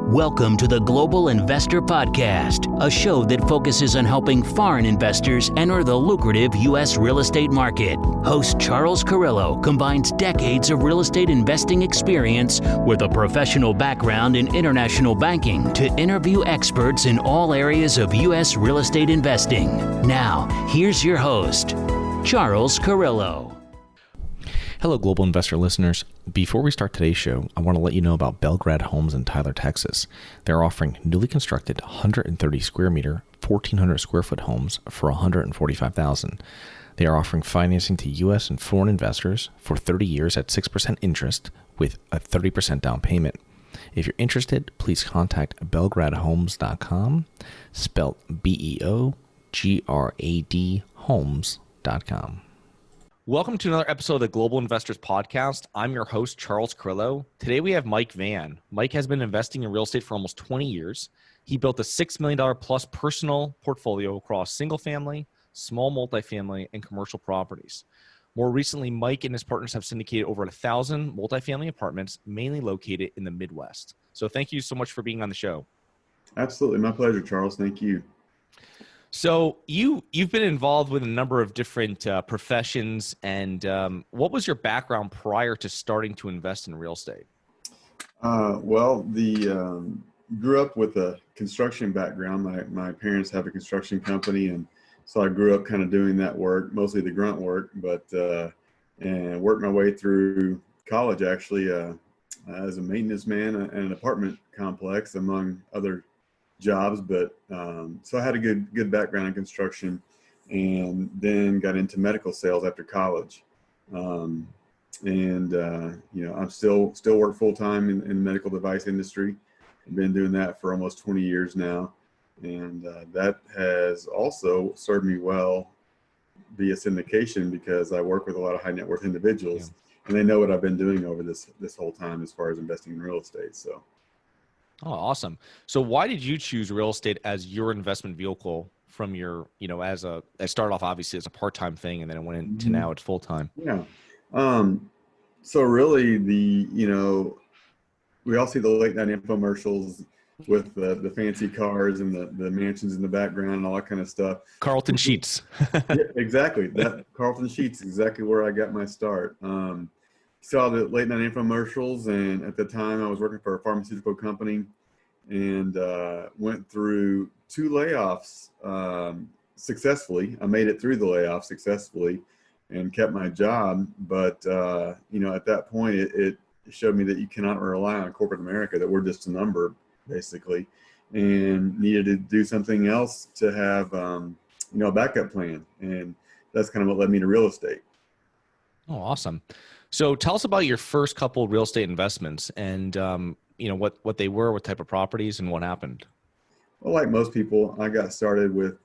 Welcome to the Global Investor Podcast, a show that focuses on helping foreign investors enter the lucrative U.S. real estate market. Host Charles Carillo combines decades of real estate investing experience with a professional background in international banking to interview experts in all areas of U.S. real estate investing. Now, here's your host, Charles Carillo. Hello, Global Investor listeners. Before we start today's show, I want to let you know about Belgrade Homes in Tyler, Texas. They're offering newly constructed 130 square meter, 1,400 square foot homes for $145,000. They are offering financing to U.S. and foreign investors for 30 years at 6% interest with a 30% down payment. If you're interested, please contact belgradehomes.com, spelled BEOGRAD homes.com. Welcome to another episode of the Global Investors Podcast. I'm your host, Charles Carillo. Today we have Mike Vann. Mike has been investing in real estate for almost 20 years. He built a $6 million plus personal portfolio across single family, small multifamily, and commercial properties. More recently, Mike and his partners have syndicated over 1,000 multifamily apartments, mainly located in the Midwest. So thank you so much for being on the show. Absolutely. My pleasure, Charles. Thank you. So you've been involved with a number of different professions, and what was your background prior to starting to invest in real estate? Grew up with a construction background. My parents have a construction company, and so I grew up kind of doing that work, mostly the grunt work, and worked my way through college actually as a maintenance man in an apartment complex, among other jobs, but so I had a good background in construction, and then got into medical sales after college. I'm still work full time in the medical device industry. I've been doing that for almost 20 years now, and that has also served me well via syndication because I work with a lot of high net worth individuals, and they know what I've been doing over this whole time as far as investing in real estate. So. Oh, awesome. So why did you choose real estate as your investment vehicle from your, it started off obviously as a part-time thing, and then it went into now it's full-time? Yeah. So really we all see the late night infomercials with the fancy cars and the mansions in the background and all that kind of stuff. Carlton Sheets. Yeah, exactly. That Carlton Sheets, exactly where I got my start. Saw the late night infomercials, and at the time I was working for a pharmaceutical company, and went through 2 layoffs successfully. I made it through the layoffs successfully and kept my job. But, at that point, it showed me that you cannot rely on corporate America, that we're just a number, basically, and needed to do something else to have, a backup plan. And that's kind of what led me to real estate. Oh, awesome. So tell us about your first couple of real estate investments and, what they were, what type of properties, and what happened. Well, like most people, I got started with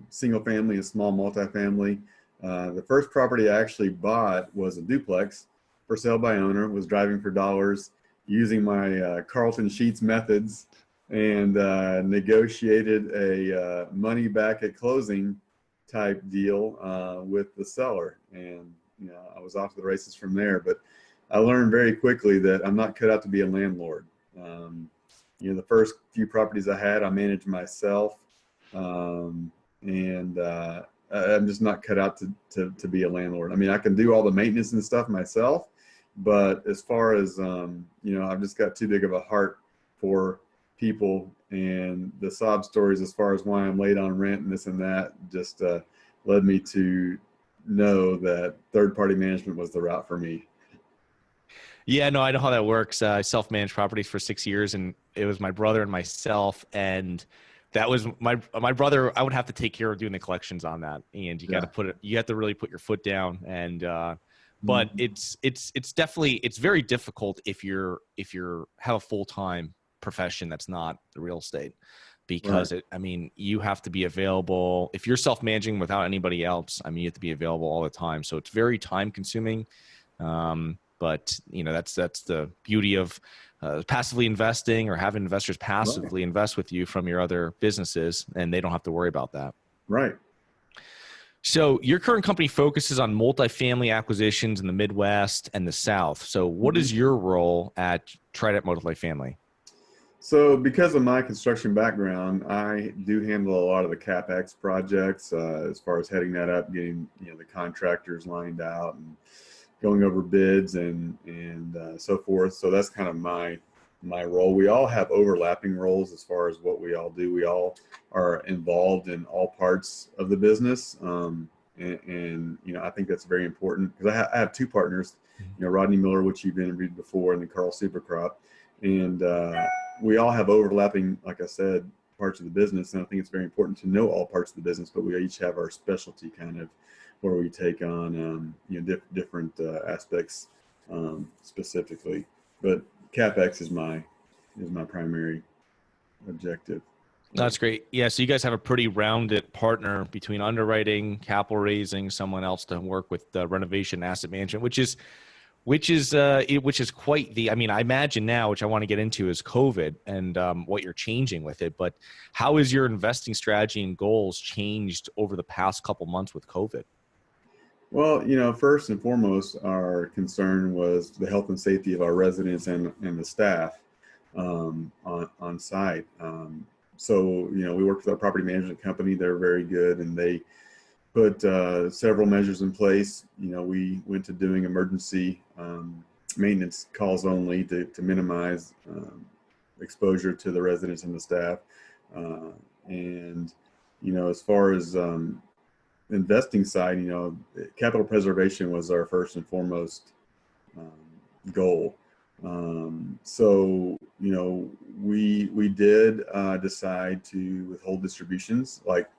single family and small multifamily. The first property I actually bought was a duplex for sale by owner, was driving for dollars, using my Carlton Sheets methods, and negotiated a money back at closing type deal with the seller. And I was off to the races from there, but I learned very quickly that I'm not cut out to be a landlord. The first few properties I had, I managed myself, and I'm just not cut out to be a landlord. I mean, I can do all the maintenance and stuff myself, but as far as, I've just got too big of a heart for people, and the sob stories as far as why I'm late on rent and this and that just led me to know that third-party management was the route for me. Yeah, no, I know how that works. I self-managed properties for 6 years, and it was my brother and myself, and that was my brother. I would have to take care of doing the collections on that, and you have to really put your foot down. And but it's definitely, it's very difficult if you have a full-time profession that's not the real estate. Because you have to be available. If you're self-managing without anybody else, you have to be available all the time. So it's very time consuming. But that's the beauty of passively investing, or having investors passively invest with you from your other businesses, and they don't have to worry about that. Right. So your current company focuses on multifamily acquisitions in the Midwest and the South. So what is your role at Trident Multifamily? So because of my construction background, I do handle a lot of the CapEx projects, as far as heading that up, getting, the contractors lined out and going over bids and so forth. So that's kind of my role. We all have overlapping roles as far as what we all do. We all are involved in all parts of the business. And I think that's very important because I have two partners, Rodney Miller, which you've interviewed before, and then Carl Supercrop. And we all have overlapping, like I said, parts of the business. And I think it's very important to know all parts of the business, but we each have our specialty kind of where we take on, different aspects specifically. But CapEx is my primary objective. That's great. Yeah. So you guys have a pretty rounded partner between underwriting, capital raising, someone else to work with the renovation asset management, which is quite the, I mean, I imagine now, which I want to get into, is COVID and what you're changing with it. But how has your investing strategy and goals changed over the past couple months with COVID? Well, first and foremost, our concern was the health and safety of our residents and the staff on site. So, we worked with our property management company. They're very good, and they put several measures in place. We went to doing emergency maintenance calls only to minimize exposure to the residents and the staff. And, as far as investing side, capital preservation was our first and foremost goal. So, we did decide to withhold distributions, like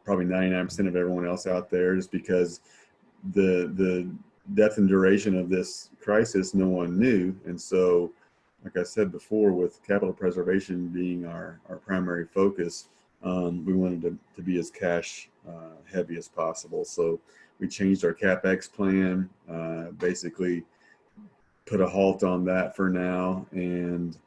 probably 99% of everyone else out there, just because the depth and duration of this crisis, no one knew. And so, like I said before, with capital preservation being our primary focus, we wanted to be as cash heavy as possible. So we changed our CapEx plan, basically put a halt on that for now, and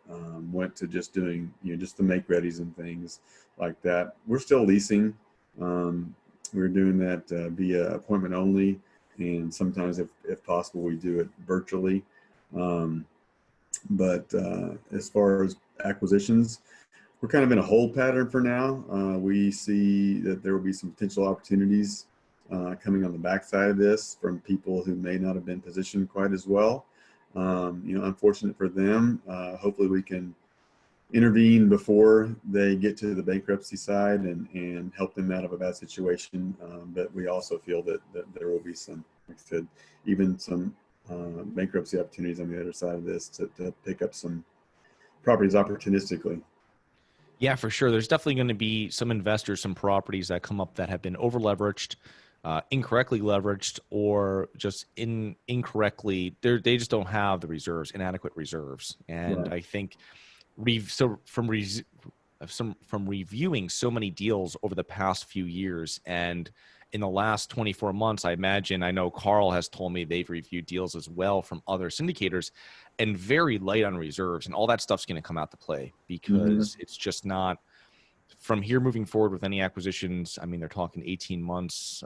went to just doing, just the make readies and things like that. We're still leasing. We're doing that via appointment only, and sometimes if possible, we do it virtually. But as far as acquisitions, we're kind of in a hold pattern for now. We see that there will be some potential opportunities coming on the backside of this from people who may not have been positioned quite as well. Unfortunate for them. Hopefully we can intervene before they get to the bankruptcy side and help them out of a bad situation. But we also feel that there will be some, like I said, even some bankruptcy opportunities on the other side of this to pick up some properties opportunistically. Yeah, for sure. There's definitely going to be some investors, some properties that come up that have been over leveraged, incorrectly leveraged, or just incorrectly. They just don't have the reserves, inadequate reserves. And right. I think from reviewing so many deals over the past few years, and in the last 24 months, I know Carl has told me they've reviewed deals as well from other syndicators, and very light on reserves, and all that stuff's going to come out to play because it's just not, from here moving forward with any acquisitions. I mean, they're talking 18 months,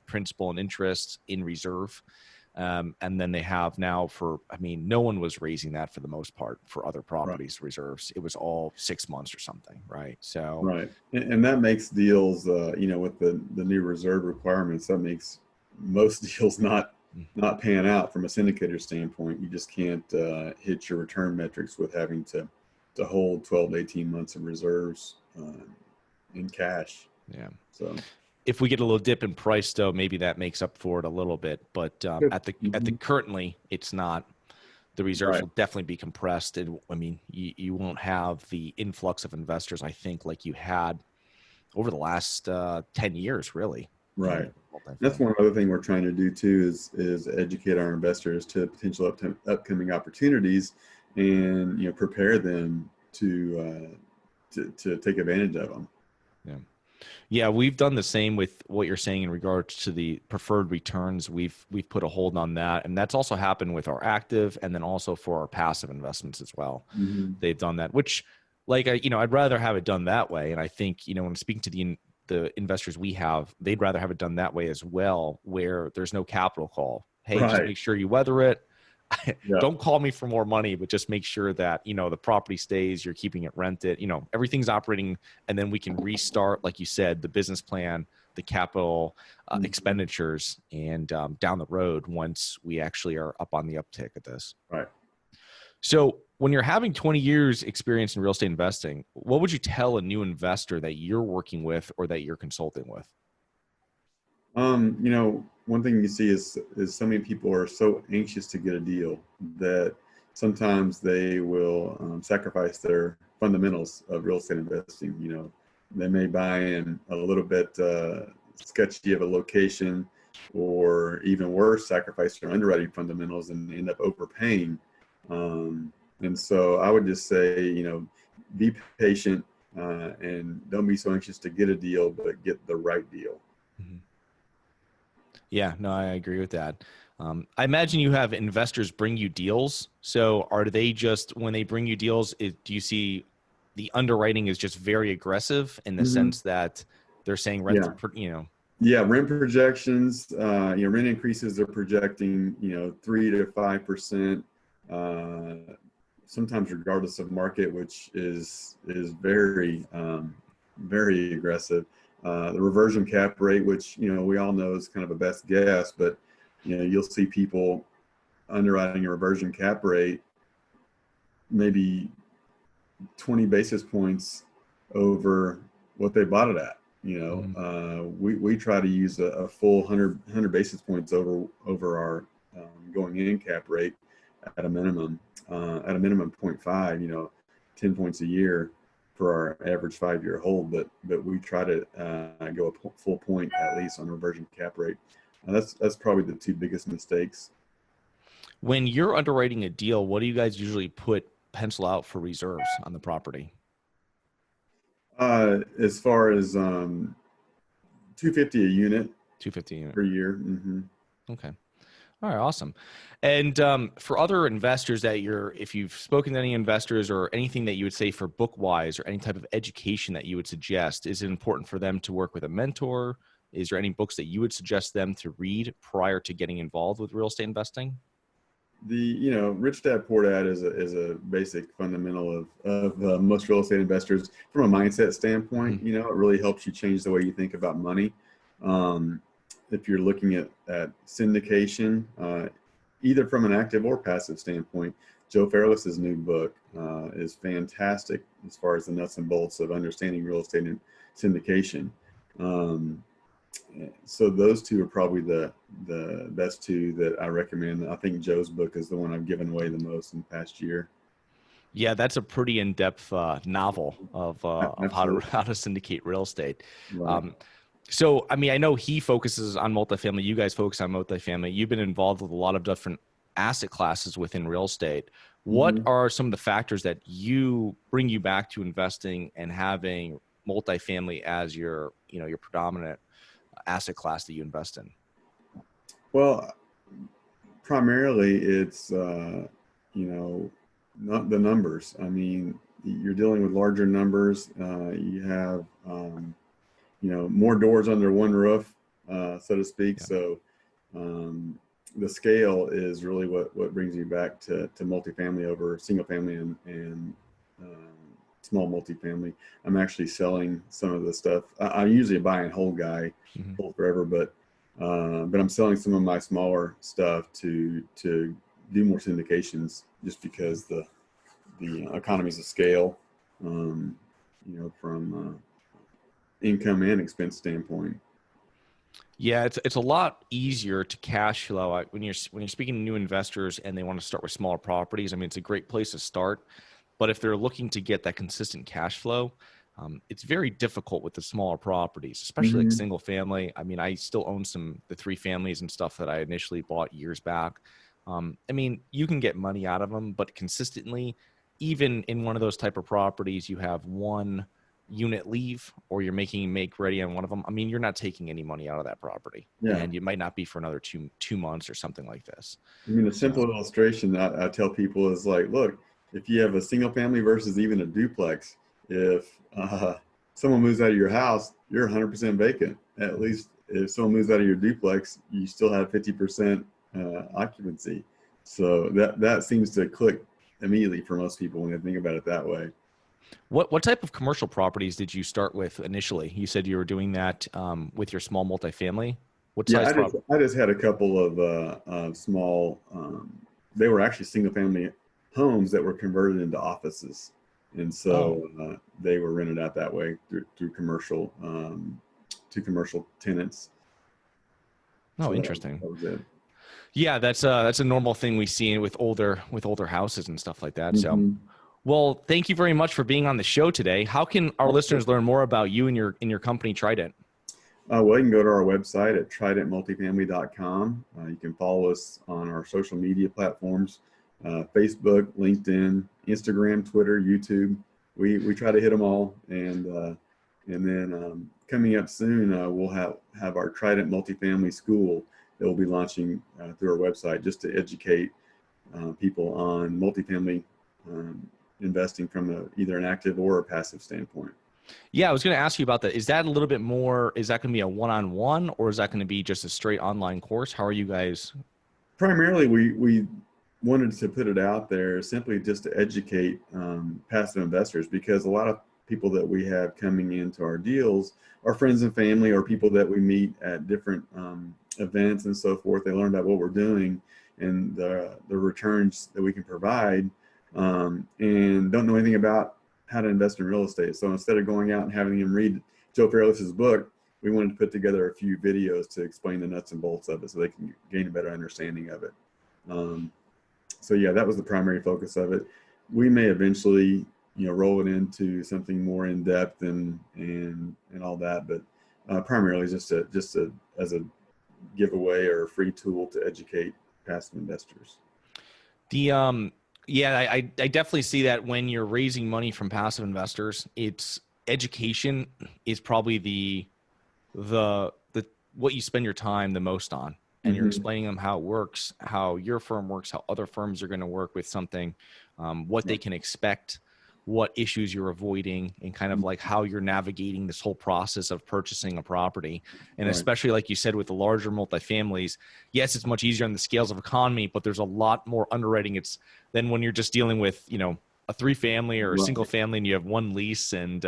principal and interest in reserve. And then they have now no one was raising that for the most part for other properties, right. Reserves. It was all 6 months or something. Right. So, right. And that makes deals, with the new reserve requirements, that makes most deals not pan out from a syndicator standpoint. You just can't hit your return metrics with having to hold 12 to 18 months of reserves in cash. Yeah. So if we get a little dip in price, though, maybe that makes up for it a little bit. But at the currently, it's not. The reserves right. will definitely be compressed. And I mean, you won't have the influx of investors, I think, like you had over the last 10 years, really. Right. That's one other thing we're trying to do too is educate our investors to potential upcoming opportunities, and prepare them to take advantage of them. Yeah, we've done the same with what you're saying in regards to the preferred returns. We've put a hold on that, and that's also happened with our active and then also for our passive investments as well. Mm-hmm. They've done that, which, I'd rather have it done that way. And I think when speaking to the investors we have, they'd rather have it done that way as well, where there's no capital call. Hey, right. Just make sure you weather it. Yeah. don't call me for more money, but just make sure that, the property stays, you're keeping it rented, everything's operating, and then we can restart, like you said, the business plan, the capital expenditures, and down the road once we actually are up on the uptick at this. Right. So when you're having 20 years experience in real estate investing, what would you tell a new investor that you're working with or that you're consulting with? One thing you see is so many people are so anxious to get a deal that sometimes they will sacrifice their fundamentals of real estate investing. They may buy in a little bit sketchy of a location, or even worse, sacrifice their underwriting fundamentals and end up overpaying. And so I would just say, be patient and don't be so anxious to get a deal, but get the right deal. Mm-hmm. Yeah, no, I agree with that. I imagine you have investors bring you deals. So are they just, when they bring you deals, do you see the underwriting is just very aggressive in the sense that they're saying rent, Yeah, rent projections, rent increases they're projecting, 3 to 5%, sometimes regardless of market, which is very, very aggressive. The reversion cap rate, which, we all know is kind of a best guess, but, you'll see people underwriting a reversion cap rate maybe 20 basis points over what they bought it at. We try to use a full 100 basis points over our going in cap rate at a minimum 0.5, 10 points a year for our average 5-year hold, but we try to go a full point at least on reversion cap rate. That's probably the two biggest mistakes. When you're underwriting a deal, what do you guys usually pencil out for reserves on the property? As far as $250 a unit. $250 a unit per year. Mm-hmm. Okay. All right, awesome. And for other investors if you've spoken to any investors or anything that you would say for book-wise or any type of education that you would suggest, is it important for them to work with a mentor? Is there any books that you would suggest them to read prior to getting involved with real estate investing? The Rich Dad Poor Dad is a basic fundamental of most real estate investors from a mindset standpoint. Mm-hmm. It really helps you change the way you think about money. If you're looking at syndication, either from an active or passive standpoint, Joe Fairless's new book is fantastic as far as the nuts and bolts of understanding real estate and syndication. So those two are probably the best two that I recommend. I think Joe's book is the one I've given away the most in the past year. Yeah, that's a pretty in-depth novel of how to syndicate real estate. Right. So, I know he focuses on multifamily. You guys focus on multifamily. You've been involved with a lot of different asset classes within real estate. What are some of the factors that bring you back to investing and having multifamily as your predominant asset class that you invest in? Well, primarily it's, not the numbers. You're dealing with larger numbers. You have, more doors under one roof, so to speak. Yeah. So the scale is really what brings you back to multifamily over single family and small multifamily. I'm actually selling some of the stuff. I'm usually a buy and hold guy, hold forever, but I'm selling some of my smaller stuff to do more syndications, just because the economies of scale, from income and expense standpoint. Yeah, it's a lot easier to cash flow when you're speaking to new investors and they want to start with smaller properties. It's a great place to start, but if they're looking to get that consistent cash flow, it's very difficult with the smaller properties, especially like single family. I still own the 3 families and stuff that I initially bought years back. You can get money out of them, but consistently, even in one of those type of properties, you have one unit leave or you're making make ready on one of them. You're not taking any money out of that property, and it might not be for another two months or something like this. A simple illustration I tell people is like, look, if you have a single family versus even a duplex, if someone moves out of your house, you're 100% vacant. At least if someone moves out of your duplex, you still have 50% occupancy. So that seems to click immediately for most people when they think about it that way. What type of commercial properties did you start with initially? You said you were doing that with your small multifamily. What Yeah, size property? I just had a couple of small. They were actually single family homes that were converted into offices, and Oh, so they were rented out that way through commercial to commercial tenants. oh, So interesting. that was it. Yeah, that's a normal thing we see with older houses and stuff like that. So, Mm-hmm. well, thank you very much for being on the show today. How can our listeners learn more about you and your company Trident? Well, you can go to our website at tridentmultifamily.com. You can follow us on our social media platforms, Facebook, LinkedIn, Instagram, Twitter, YouTube. We try to hit them all. And then coming up soon, we'll have our Trident Multifamily School that will be launching through our website just to educate people on multifamily investing from either an active or a passive standpoint. Yeah, I was going to ask you about that. Is that a little bit more? Is that going to be a one-on-one, or is that going to be just a straight online course? How are you guys? Primarily, we wanted to put it out there simply just to educate passive investors, because a lot of people that we have coming into our deals are friends and family or people that we meet at different events and so forth. They learn about what we're doing and the returns that we can provide, and don't know anything about how to invest in real estate. So instead of going out and having them read Joe Fairless's book, we wanted to put together a few videos to explain the nuts and bolts of it so they can gain a better understanding of it. So yeah, that was the primary focus of it. We may eventually, roll it into something more in depth and all that, but primarily just as a giveaway or a free tool to educate passive investors. Yeah, I definitely see that when you're raising money from passive investors, it's education is probably the what you spend your time the most on, and you're explaining them how it works, how your firm works, how other firms are going to work with something, what they can expect, what issues you're avoiding, and kind of like how you're navigating this whole process of purchasing a property. And Right. especially like you said, with the larger multifamilies, yes, it's much easier on the scales of economy, but there's a lot more underwriting than when you're just dealing with, a 3-family or a single family and you have one lease, and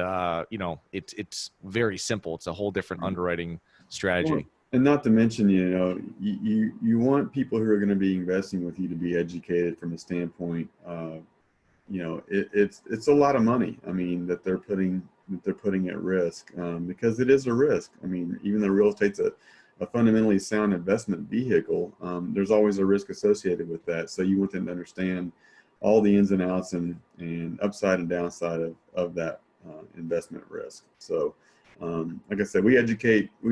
it's very simple. It's a whole different underwriting strategy. Well, and not to mention, you want people who are going to be investing with you to be educated from a standpoint of, it's a lot of money. I mean, that they're putting at risk, because it is a risk. I mean, even though real estate's a fundamentally sound investment vehicle, there's always a risk associated with that. So you want them to understand all the ins and outs and upside and downside of that investment risk. So, like I said, we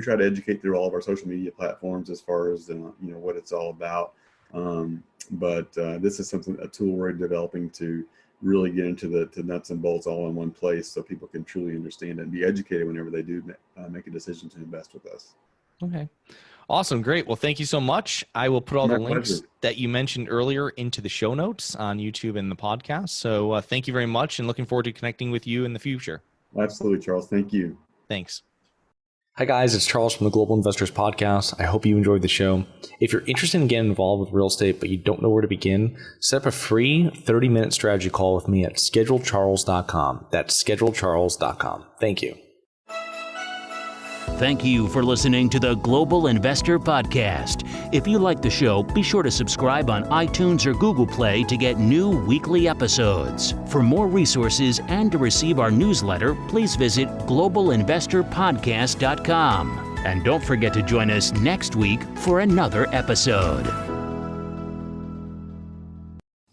try to educate through all of our social media platforms as far as what it's all about. But this is a tool we're developing to really get into the nuts and bolts all in one place, so people can truly understand it and be educated whenever they do make a decision to invest with us. Okay. Awesome. Great. Well, thank you so much. I will put all My the links pleasure. that you mentioned earlier into the show notes on YouTube and the podcast. So thank you very much, and looking forward to connecting with you in the future. Absolutely, Charles. Thank you. Thanks. Hi guys, it's Charles from the Global Investors Podcast. I hope you enjoyed the show. If you're interested in getting involved with real estate but you don't know where to begin, set up a free 30-minute strategy call with me at schedulecharles.com. That's schedulecharles.com. Thank you. Thank you for listening to the Global Investor Podcast. If you like the show, be sure to subscribe on iTunes or Google Play to get new weekly episodes. For more resources and to receive our newsletter, please visit globalinvestorpodcast.com. And don't forget to join us next week for another episode.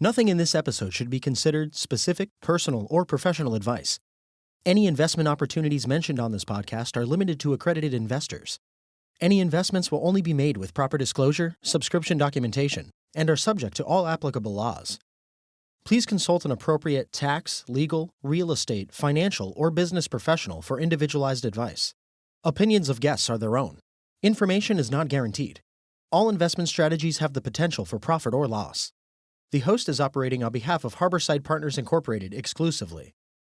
Nothing in this episode should be considered specific, personal, or professional advice. Any investment opportunities mentioned on this podcast are limited to accredited investors. Any investments will only be made with proper disclosure, subscription documentation, and are subject to all applicable laws. Please consult an appropriate tax, legal, real estate, financial, or business professional for individualized advice. Opinions of guests are their own. Information is not guaranteed. All investment strategies have the potential for profit or loss. The host is operating on behalf of Harborside Partners Incorporated exclusively.